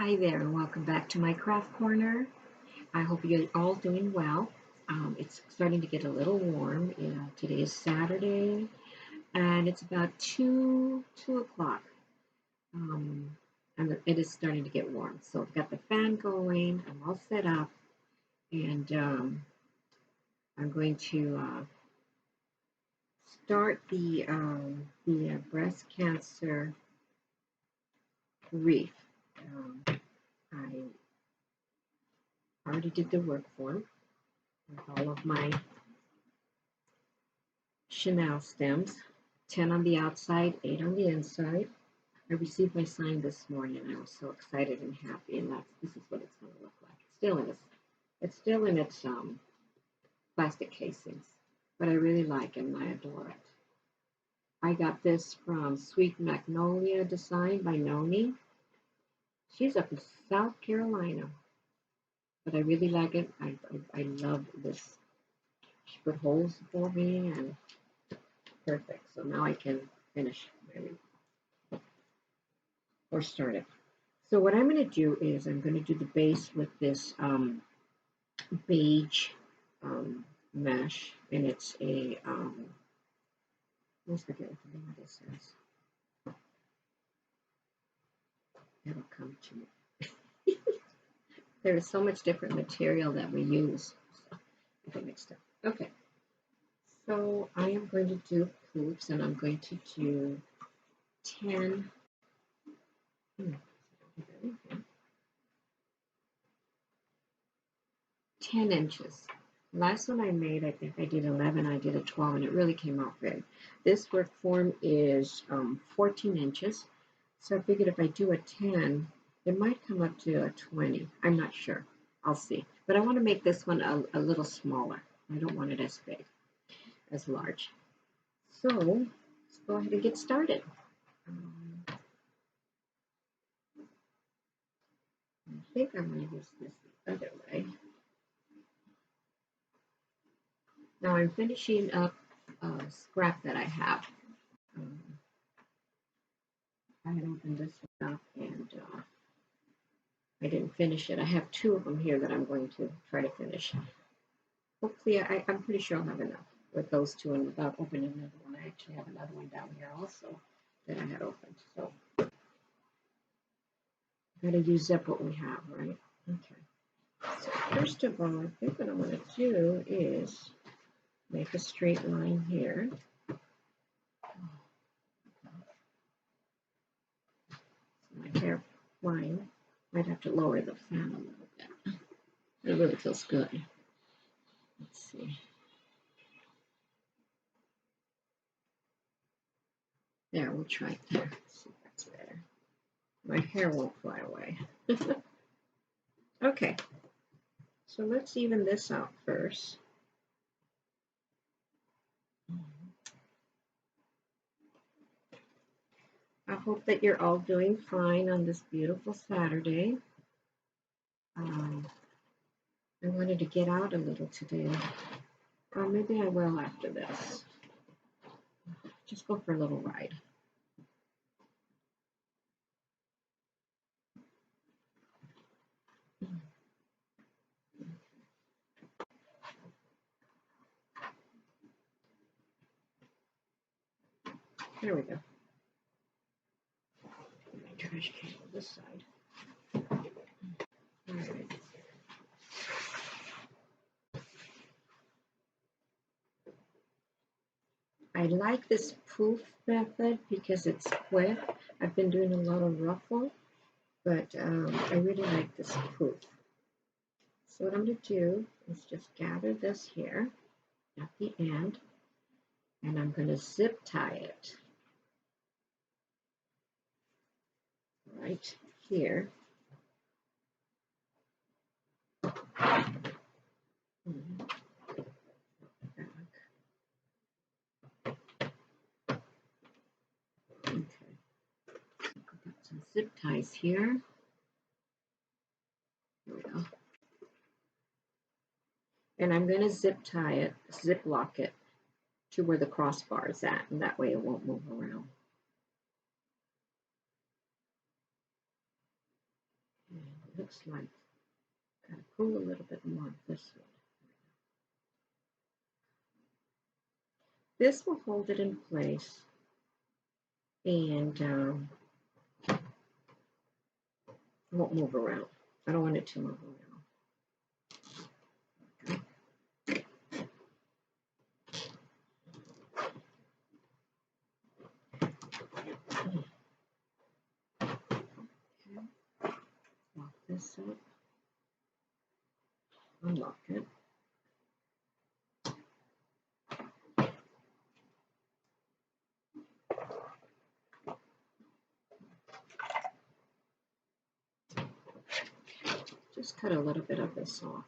Hi there, and welcome back to my craft corner. I hope you're all doing well. It's starting to get a little warm. Today is Saturday, and it's about two o'clock, and it is starting to get warm. So I've got the fan going. I'm all set up, and I'm going to start the breast cancer wreath. I already did the work form with all of my chenille stems, 10 on the outside, 8 on the inside. I received my sign this morning. I was so excited and happy, and this is what it's going to look like. It's still in its plastic casings, but I really like it and I adore it. I got this from Sweet Magnolia Design by Noni. She's up in South Carolina, but I really like it. I love this. She put holes for me and perfect. So now I can finish my or start it. So what I'm going to do is I'm going to do the base with this beige mesh, and it's a let's forget what the name of this is. It'll come to me. There is so much different material that we use. So I get mixed up. Okay, so I am going to do hoops, and I'm going to do 10. 10 inches. Last one I made, I think I did 11, I did a 12, and it really came out good. This work form is 14 inches, so I figured if I do a 10, it might come up to a 20. I'm not sure. I'll see. But I want to make this one a little smaller. I don't want it as big, as large. So let's go ahead and get started. I think I'm going to use this the other way. Now I'm finishing up a scrap that I have. I had opened this one up and I didn't finish it. I have 2 of them here that I'm going to try to finish. Hopefully, I'm pretty sure I'll have enough with those 2 and without opening another one. I actually have another one down here also that I had opened. So, got to use up what we have, right? Okay. So, first of all, I think what I'm going to do is make a straight line here. So my hair flying. Might have to lower the fan a little bit. It really feels good. Let's see. There, we'll try it there. Let's see if that's better. My hair won't fly away. Okay, so let's even this out first. I hope that you're all doing fine on this beautiful Saturday. I wanted to get out a little today, or maybe I will after this. Just go for a little ride. There we go. My trash can on this side. All right. I like this poof method because it's quick. I've been doing a lot of ruffle, but I really like this poof. So what I'm going to do is just gather this here at the end, and I'm going to zip tie it right here. Okay, got some zip ties here. Here we go. And I'm going to zip tie it, zip lock it to where the crossbar is at, and that way it won't move around. looks like gotta pull a little bit more this way. This will hold it in place, and won't move around. I don't want it to move around. Okay. Lock this up. Unlock it. Just cut a little bit of this off.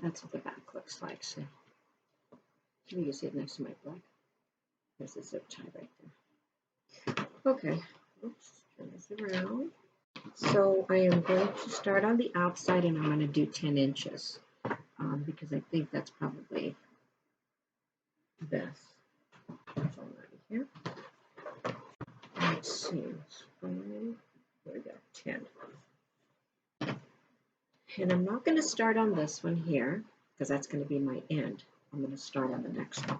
That's what the back looks like. So you can see it next to my black. There's a zip tie right there. Okay, let's turn this around. So I am going to start on the outside, and I'm going to do 10 inches because I think that's probably best. That's already here. Let's see. Here we go, 10. And I'm not going to start on this one here because that's going to be my end. I'm going to start on the next one.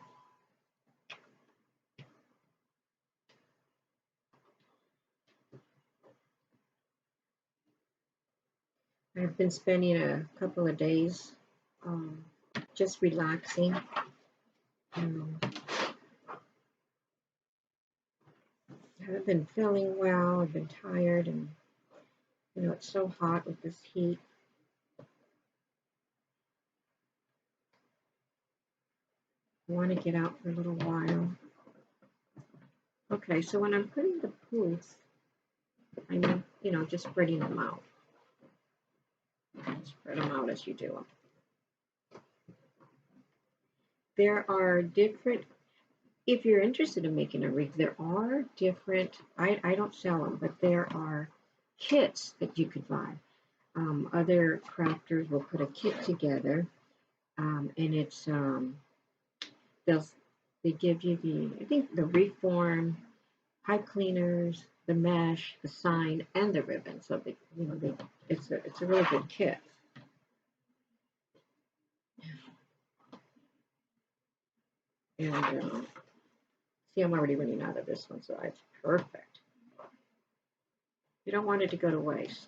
I've been spending a couple of days just relaxing. I haven't been feeling well. I've been tired, and it's so hot with this heat. I want to get out for a little while. Okay, so when I'm putting the poofs, I'm just spreading them out. Spread them out as you do them. There are different, if you're interested in making a wreath, there are different, I don't sell them, but there are kits that you could buy. Other crafters will put a kit together, and it's, they give you I think the reform, pipe cleaners, the mesh, the sign, and the ribbon. So it's a really good kit. And see, I'm already running out of this one, so it's perfect. You don't want it to go to waste.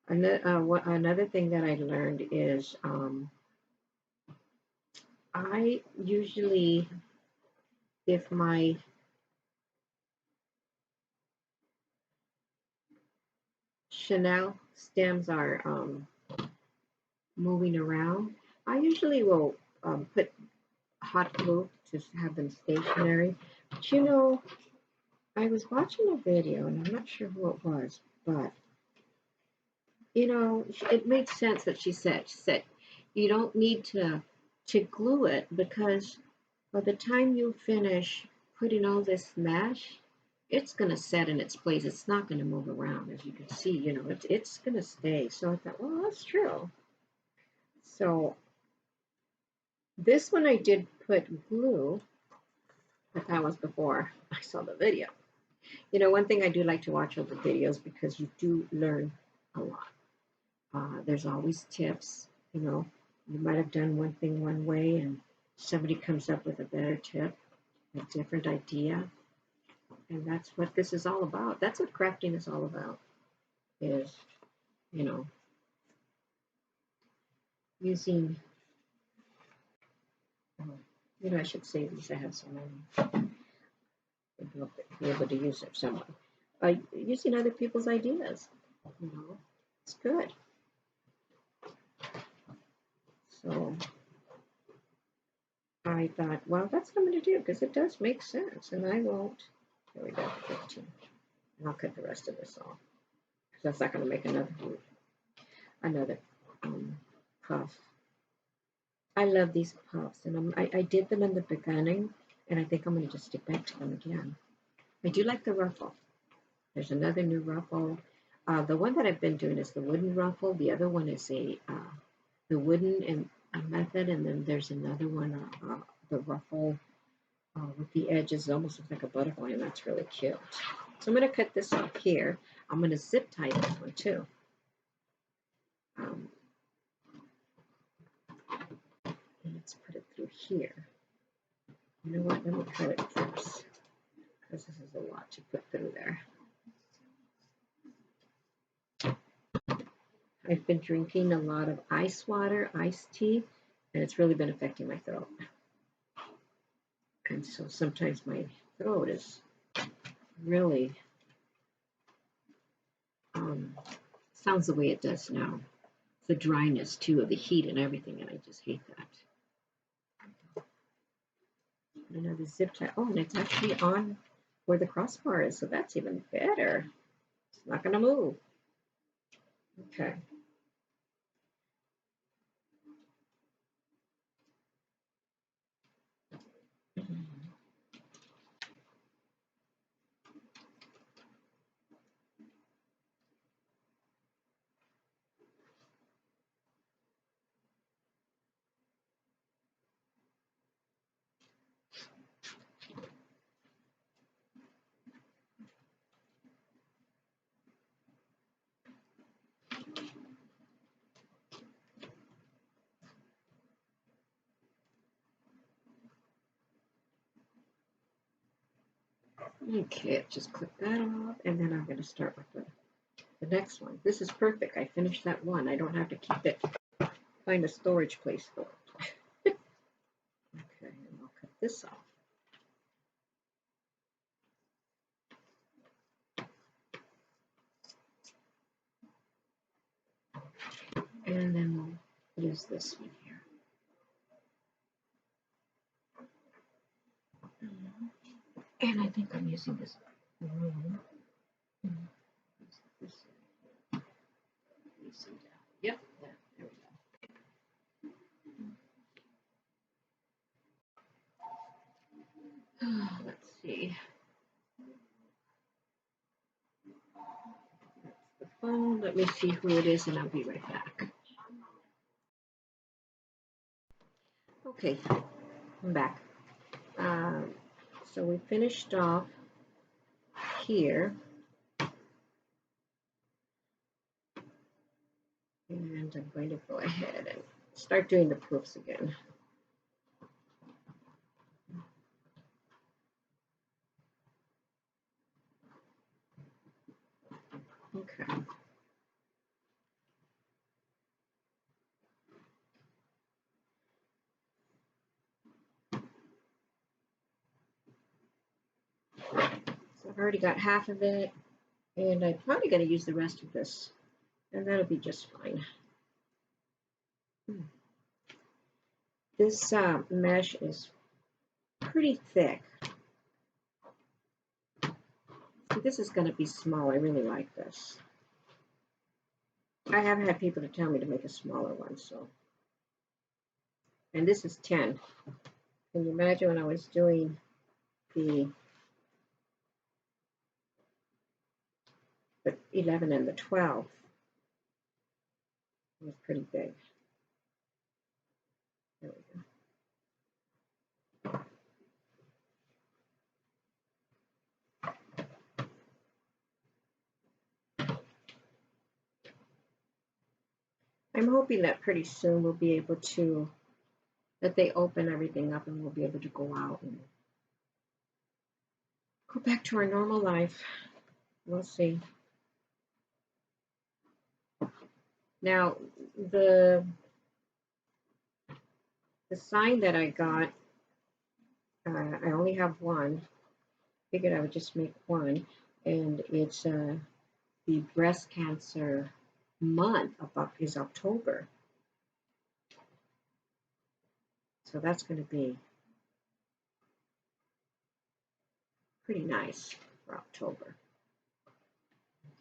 Another thing that I learned is I usually, if my chenille stems are moving around, I usually will put hot glue to have them stationary. But I was watching a video, and I'm not sure who it was, but it makes sense that she said you don't need to glue it, because by the time you finish putting all this mesh, it's going to set in its place. It's not going to move around, as you can see. It's going to stay. So I thought, well, that's true. So this one I did put glue, but that was before I saw the video. One thing I do like to watch all the videos, because you do learn a lot. There's always tips. You might have done one thing one way, and somebody comes up with a better tip, a different idea. And that's what this is all about. That's what crafting is all about, is, using, I should say these. I have so many. I'll be able to use it somewhere. Using other people's ideas, it's good. So I thought, well, that's what I'm going to do, because it does make sense, and I won't. Here we go, 15. And I'll cut the rest of this off, because that's not going to make another puff. I love these puffs, and I did them in the beginning, and I think I'm going to just stick back to them again. I do like the ruffle. There's another new ruffle. The one that I've been doing is the wooden ruffle. The other one is the wooden, and method, and then there's another one, the ruffle with the edges, almost looks like a butterfly, and that's really cute. So I'm going to cut this off here. I'm going to zip tie this one too. And let's put it through here. You know what? Let me cut it first, because this is a lot to put through there. I've been drinking a lot of ice water, iced tea, and it's really been affecting my throat. And so sometimes my throat is really, sounds the way it does now. The dryness too of the heat and everything, and I just hate that. Another zip tie. Oh, and it's actually on where the crossbar is, so that's even better. It's not going to move. Okay. Okay, just clip that off, and then I'm going to start with the next one. This is perfect. I finished that one. I don't have to keep it, find a storage place for it. Okay, and I'll cut this off. And then we'll use this one here. And I think I'm using this room. Yep, there we go. Let's see. That's the phone. Let me see who it is, and I'll be right back. Okay, I'm back. So we finished off here. And I'm going to go ahead and start doing the proofs again. Okay. So I've already got half of it, and I'm probably going to use the rest of this, and that'll be just fine. This mesh is pretty thick. See, this is going to be small. I really like this. I have had people to tell me to make a smaller one, so. And this is 10. Can you imagine when I was doing the 11 and the 12? It was pretty big. There we go. I'm hoping that pretty soon we'll be able to, that they open everything up and we'll be able to go out and go back to our normal life. We'll see. Now, the sign that I got, I only have one. Figured I would just make one, and it's the breast cancer month is October. So that's going to be pretty nice for October.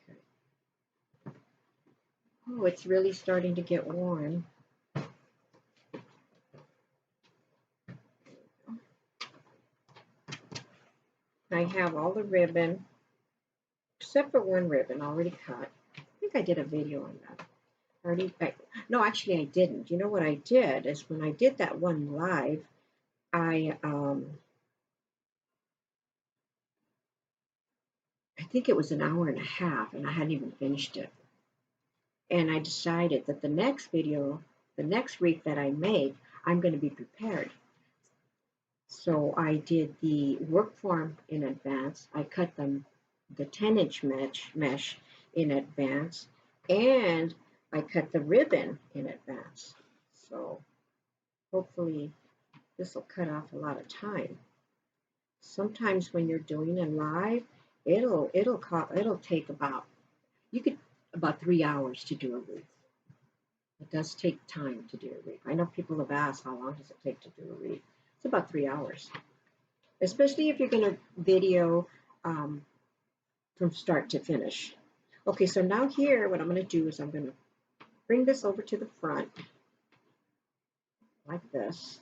Okay. Oh, it's really starting to get warm. I have all the ribbon, except for one ribbon already cut. I think I did a video on that. Already, no, actually, I didn't. You know what I did is when I did that one live, I I think it was an hour and a half, and I hadn't even finished it. And I decided that the next video, the next wreath that I make, I'm going to be prepared. So I did the work form in advance. I cut them the 10-inch mesh in advance, and I cut the ribbon in advance. So hopefully this will cut off a lot of time. Sometimes when you're doing a live, it'll take about about 3 hours to do a wreath. It does take time to do a wreath. I know people have asked how long does it take to do a wreath. It's about 3 hours, especially if you're going to video from start to finish. Okay, so now here, what I'm going to do is I'm going to bring this over to the front like this,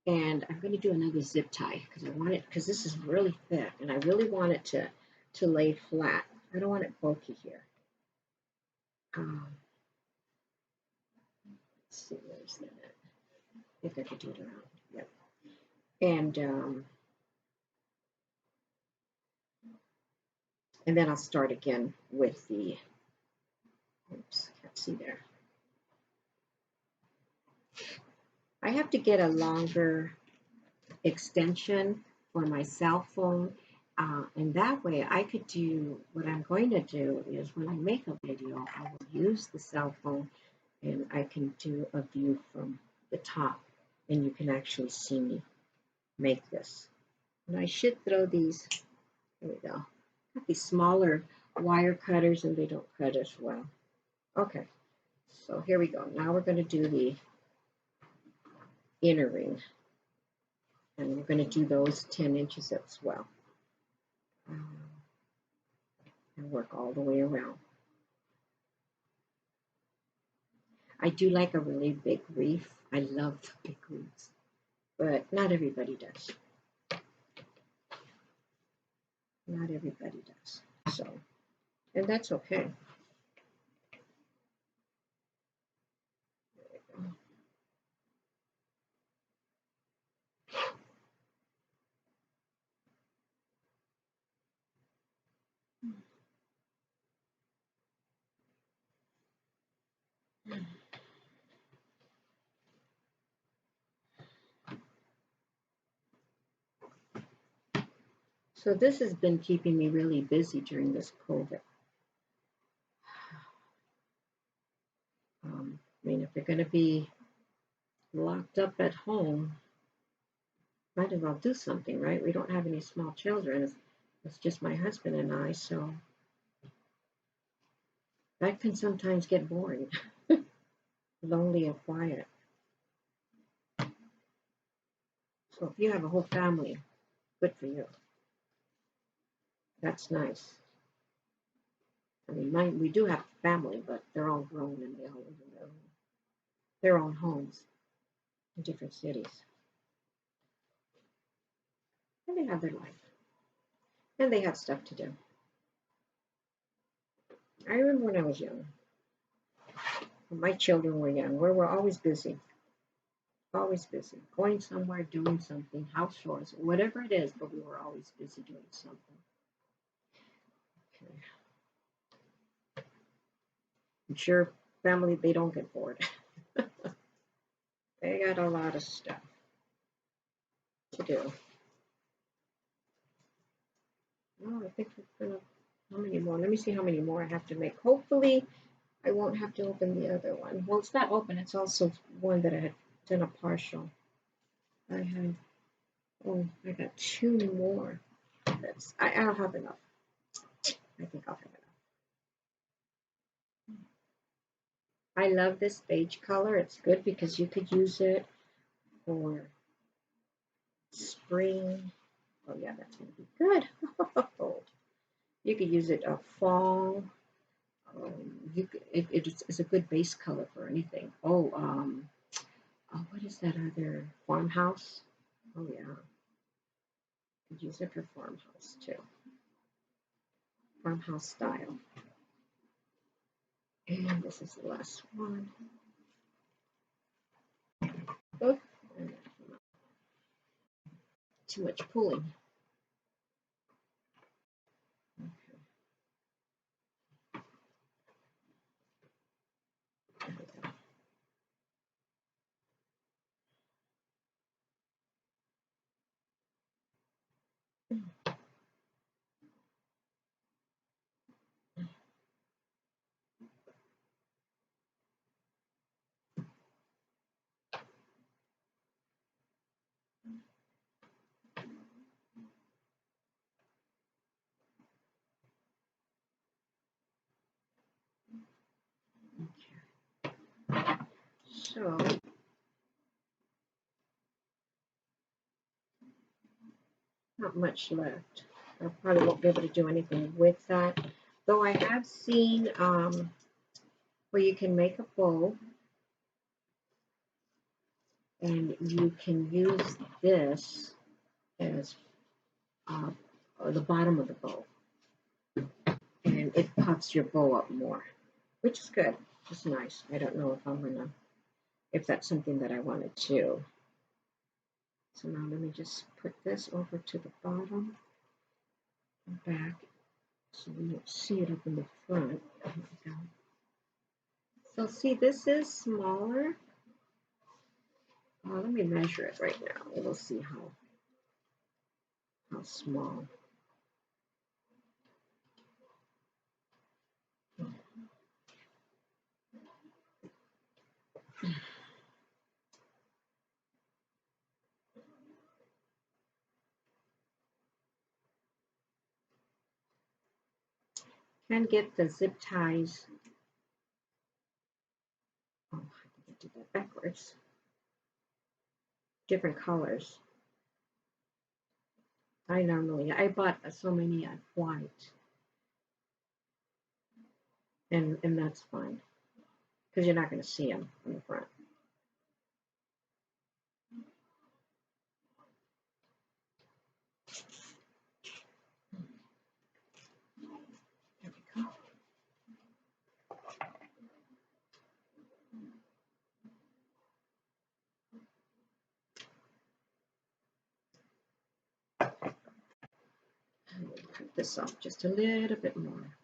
and I'm going to do another zip tie because I want it, because this is really thick, and I really want it to lay flat. I don't want it bulky here. Let's see, where's that? I think I could do it around. Yep. And then I'll start again with the, oops, can't see there. I have to get a longer extension for my cell phone, and that way I could do, what I'm going to do is when I make a video, I will use the cell phone and I can do a view from the top, and you can actually see me make this. And I should throw these, here we go, got these smaller wire cutters and they don't cut as well. Okay, so here we go. Now we're going to do the inner ring, and we're going to do those 10 inches as well, and work all the way around. I do like a really big wreath. I love big wreaths, but not everybody does. Not everybody does. So, and that's okay. So this has been keeping me really busy during this COVID. I mean, if you're going to be locked up at home, might as well do something, right? We don't have any small children. It's just my husband and I, so that can sometimes get boring, lonely and quiet. So if you have a whole family, good for you. That's nice. I mean, we do have family, but they're all grown and they all live in their own homes in different cities. And they have their life. And they have stuff to do. I remember when I was young, when my children were young, we were always busy. Always busy. Going somewhere, doing something, house chores, whatever it is, but we were always busy doing something. Okay. I'm sure family, they don't get bored. They got a lot of stuff to do. Oh, I think we're gonna, how many more? Let me see how many more I have to make. Hopefully, I won't have to open the other one. Well, it's not open. It's also one that I had done a partial. I have, oh, I got 2 more. I'll have enough. I think I'll have enough. I love this beige color. It's good because you could use it for spring. Oh yeah, that's going to be good. You could use it fall. It's a good base color for anything. Oh, what is that other, farmhouse? Oh yeah, you could use it for farmhouse too. Farmhouse style. And this is the last one. Oh, too much pulling. So not much left. I probably won't be able to do anything with that. Though I have seen where you can make a bow and you can use this as uh, the bottom of the bow, and it puffs your bow up more, which is good. It's nice. I don't know if that's something that I want to do. So now let me just put this over to the bottom and back so we don't see it up in the front. There we go. So see, this is smaller. Let me measure it right now. We'll see how small. Can get the zip ties. Oh, I think I did that backwards. Different colors. I bought so many at white, and that's fine because you're not going to see them on the front. There we go. And we'll cut this off just a little bit more.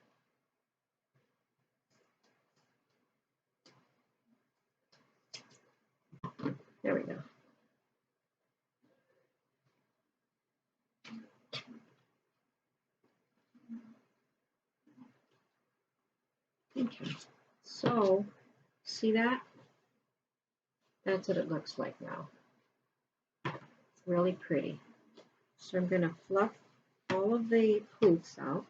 There we go. Okay. So, see that? That's what it looks like now. It's really pretty. So I'm going to fluff all of the poofs out.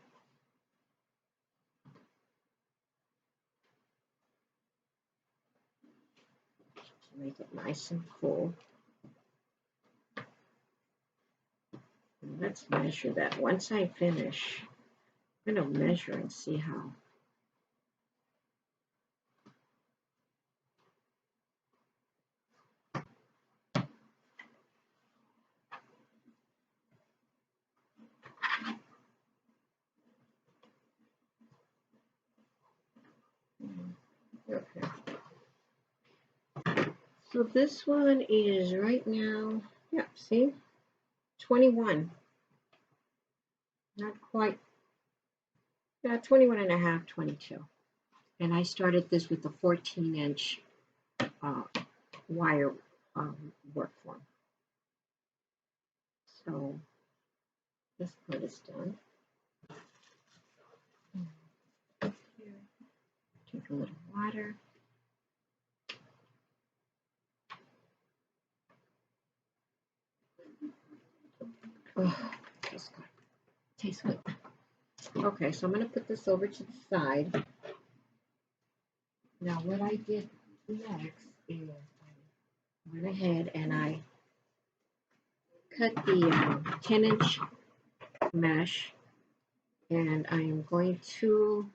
Make it nice and full. And let's measure that. Once I finish, I'm going to measure and see how. Okay. So this one is right now, yeah, see, 21. Not quite, yeah, 21 and a half, 22. And I started this with a 14-inch wire work form. So this part is done. Take a little water. Oh, tastes good. Okay, so I'm going to put this over to the side. Now what I did next is I went ahead and I cut the 10-inch mesh, and I am going to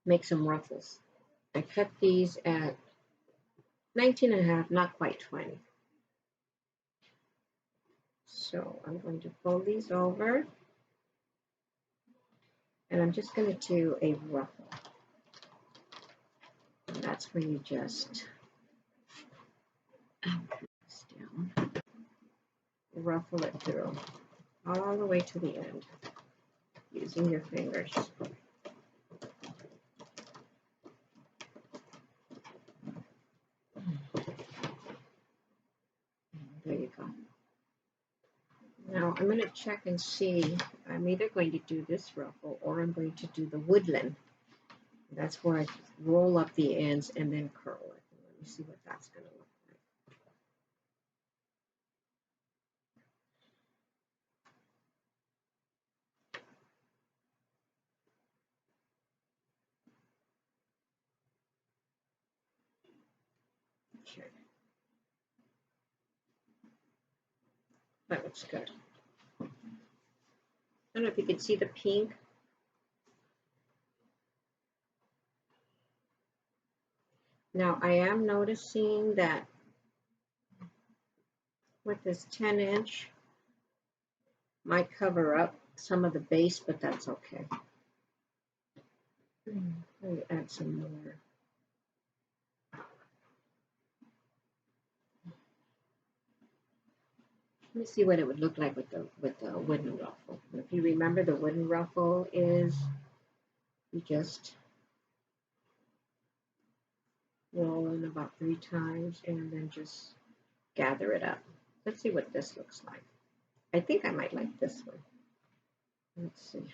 make some ruffles. I cut these at 19 and a half, not quite 20. So I'm going to fold these over. And I'm just going to do a ruffle. And that's where you just down, ruffle it through all the way to the end using your fingers. There you go. Now I'm going to check and see. I'm either going to do this ruffle or I'm going to do the woodland. That's where I roll up the ends and then curl it. Let me see what that's going to look like. Okay, that looks good. I don't know if you can see the pink. Now I am noticing that with this 10-inch, might cover up some of the base, but that's okay. Let me add some more. Let me see what it would look like with the wooden ruffle. If you remember, the wooden ruffle is you just roll in about 3 times and then just gather it up. Let's see what this looks like. I think I might like this one. Let's see.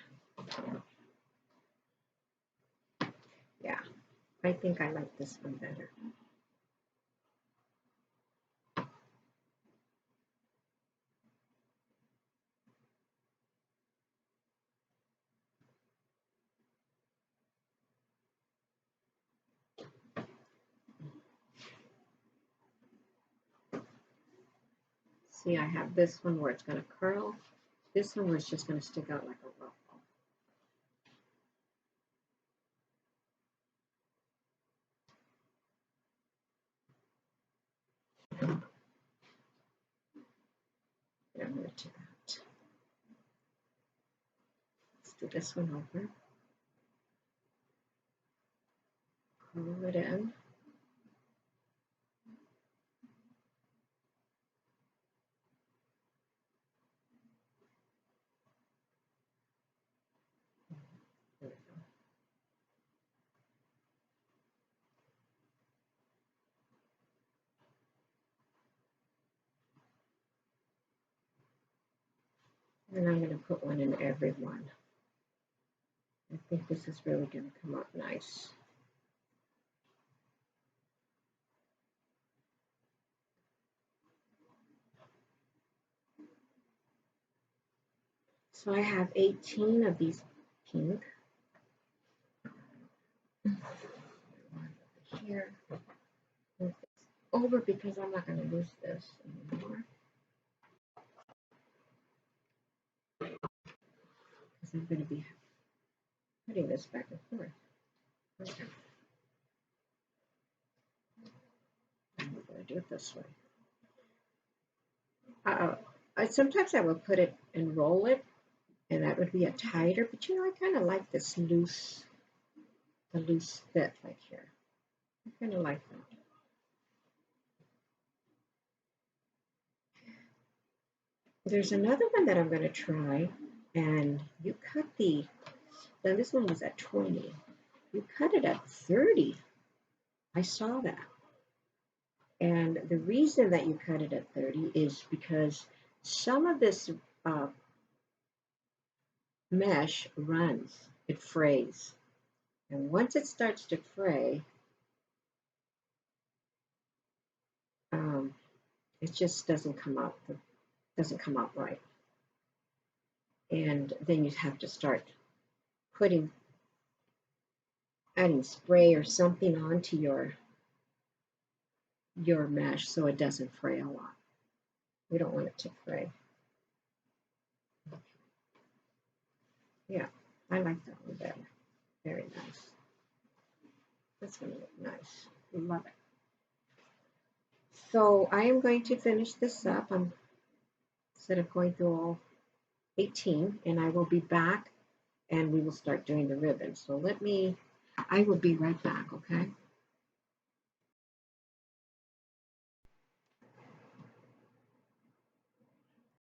Yeah, I think I like this one better. See, I have this one where it's going to curl. This one where it's just going to stick out like a ruffle. Yeah, I'm going to do that. Let's do this one over. Curl it in. And I'm going to put one in every one. I think this is really going to come out nice. So I have 18 of these pink. Here. Over because I'm not going to lose this anymore. Because I'm going to be putting this back and forth. Okay. I'm going to do it this way. Sometimes I will put it and roll it, and that would be a tighter, but you know, I kind of like this loose, the loose fit like here. I kind of like that. There's another one that I'm going to try, and you cut now this one was at 20. You cut it at 30. I saw that. And the reason that you cut it at 30 is because some of this mesh runs, it frays. And once it starts to fray, it just doesn't come out right. And then you have to start adding spray or something onto your mesh so it doesn't fray a lot. We don't want it to fray. Yeah, I like that one better. Very nice. That's going to look nice. Love it. So I am going to finish this up. Instead of going through all 18, and I will be back and we will start doing the ribbon. So I will be right back, okay?